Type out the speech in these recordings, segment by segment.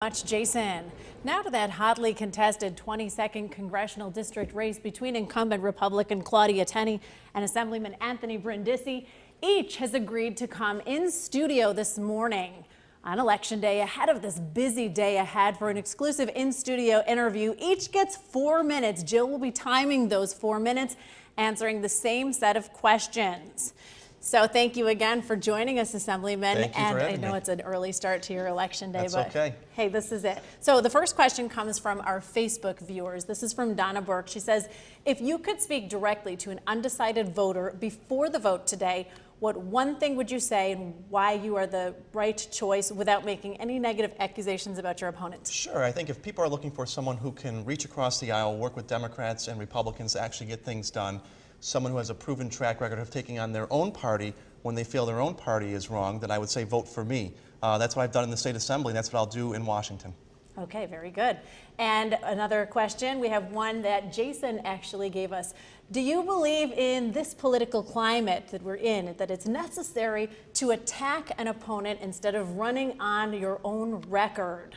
Much, Jason. Now to that hotly contested 22nd congressional district race between incumbent Republican Claudia Tenney and Assemblyman Anthony Brindisi. Each has agreed to come in studio this morning on Election Day ahead of this busy day ahead for an exclusive in-studio interview. Each gets 4 minutes. Jill will be timing those 4 minutes, answering the same set of questions. So thank you again for joining us, Assemblyman. Thank you for having I know me. It's an early start to your election day, That's but okay. Hey, this is it. So the first question comes from our Facebook viewers. This is from Donna Burke. She says, if you could speak directly to an undecided voter before the vote today, what one thing would you say and why you are the right choice without making any negative accusations about your opponent? Sure. I think if people are looking for someone who can reach across the aisle, work with Democrats and Republicans to actually get things done, someone who has a proven track record of taking on their own party when they feel their own party is wrong, then I would say vote for me. That's what I've done in the state assembly, and that's what I'll do in Washington. Okay, very good. And another question, we have one that Jason actually gave us. Do you believe in this political climate that we're in, that it's necessary to attack an opponent instead of running on your own record?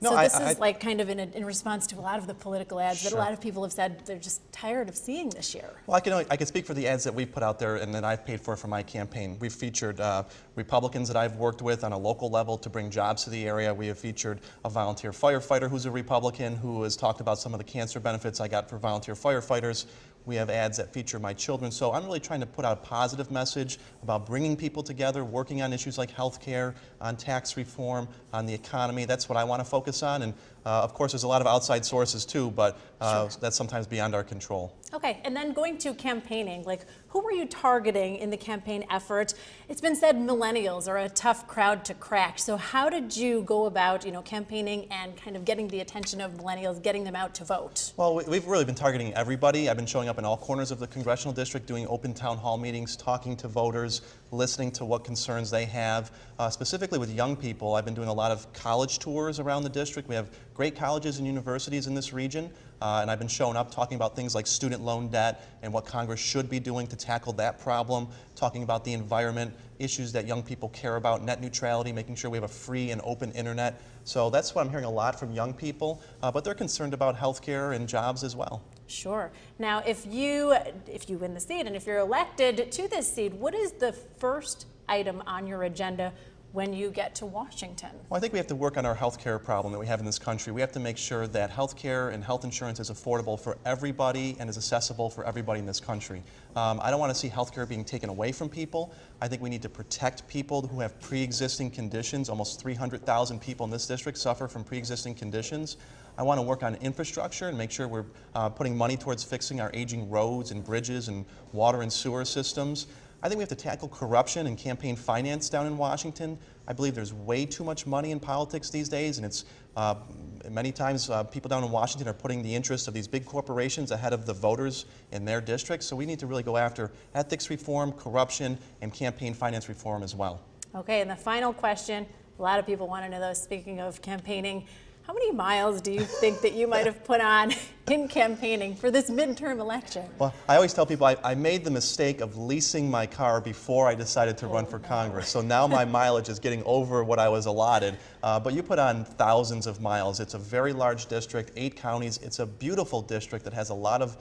No, so this is like kind of in response to a lot of the political ads Sure. that a lot of people have said they're just tired of seeing this year. Well, I can speak for the ads that we've put out there and that I've paid for my campaign. We've featured Republicans that I've worked with on a local level to bring jobs to the area. We have featured a volunteer firefighter who's a Republican who has talked about some of the cancer benefits I got for volunteer firefighters. We have ads that feature my children. So I'm really trying to put out a positive message about bringing people together, working on issues like health care, on tax reform, on the economy. That's what I want to focus on. And of course, there's a lot of outside sources too, but Sure. that's sometimes beyond our control. Okay, and then going to campaigning, like who were you targeting in the campaign effort? It's been said millennials are a tough crowd to crack. So how did you go about, campaigning and kind of getting the attention of millennials, getting them out to vote? Well, we've really been targeting everybody. I've been showing up in all corners of the congressional district, doing open town hall meetings, talking to voters, listening to what concerns they have. Specifically with young people, I've been doing a lot of college tours around the district. We have great colleges and universities in this region, and I've been showing up talking about things like student loan debt and what Congress should be doing to tackle that problem, talking about the environment, issues that young people care about, net neutrality, making sure we have a free and open internet. So that's what I'm hearing a lot from young people, but they're concerned about health care and jobs as well. Sure. Now, if you win the seat and if you're elected to this seat, what is the first item on your agenda when you get to Washington? Well, I think we have to work on our health care problem that we have in this country. We have to make sure that health care and health insurance is affordable for everybody and is accessible for everybody in this country. I don't want to see health care being taken away from people. I think we need to protect people who have pre-existing conditions. Almost 300,000 people in this district suffer from pre-existing conditions. I want to work on infrastructure and make sure we're putting money towards fixing our aging roads and bridges and water and sewer systems. I think we have to tackle corruption and campaign finance down in Washington. I believe there's way too much money in politics these days, and it's many times people down in Washington are putting the interests of these big corporations ahead of the voters in their districts. So we need to really go after ethics reform, corruption, and campaign finance reform as well. Okay, and the final question, a lot of people want to know those, speaking of campaigning, how many miles do you think that you might have put on in campaigning for this midterm election? Well, I always tell people I made the mistake of leasing my car before I decided to run for Congress. So now my mileage is getting over what I was allotted. But you put on thousands of miles. It's a very large district, 8 counties. It's a beautiful district that has a lot of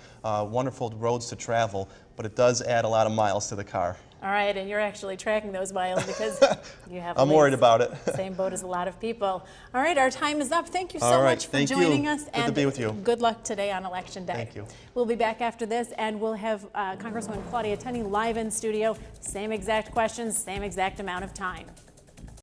wonderful roads to travel, but it does add a lot of miles to the car. All right, and you're actually tracking those miles because you have I'm worried about it. Same boat as a lot of people. All right, our time is up. Thank you so much for joining us. Good to be with you. Good luck today on Election Day. Thank you. We'll be back after this, and we'll have Congresswoman Claudia Tenney live in studio. Same exact questions, same exact amount of time.